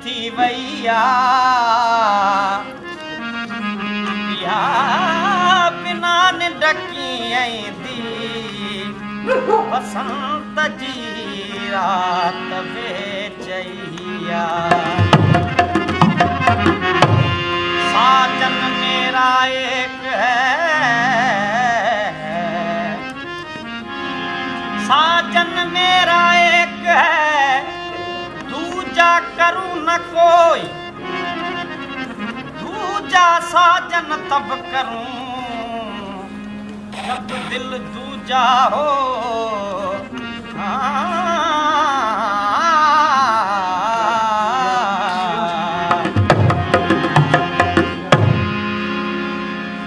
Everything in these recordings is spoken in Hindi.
थी वैया या बिना निडकी दी बसंत जी रात बेचैया साजन मेरा एक है साजन मेरा एक है दूजा करूं न कोई दूजा साजन तब करूं जब दिल दूजा हो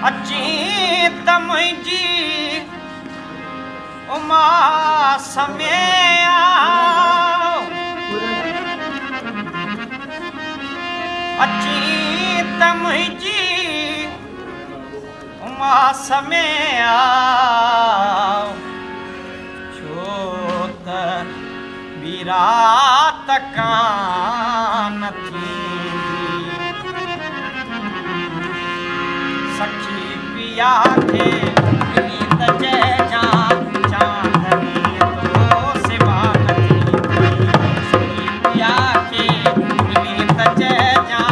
अची तम जी उमा समय अची तम जी उमा समय छो त विरात कान थी सखी पिया के गीत जय जा चांदनी तो सिवा नहीं सखी पिया के गीत जय जा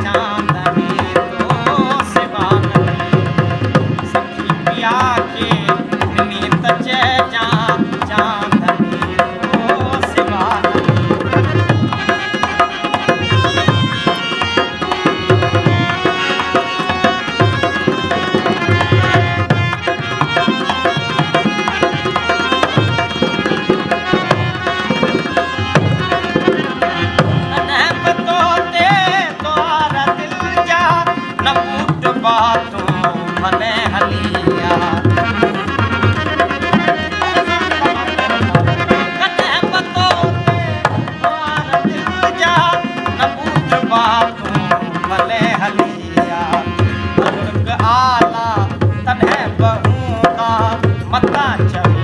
चांदनी तो सिवा नहीं सखी पिया के गीत जय जा चांदनी तो सिवा नहीं बातों भले हलिया कने बतोते द्वार दिल जा न पूछ बातों भले हलिया बुजुर्ग आला तन्हे बहूंगा मता चली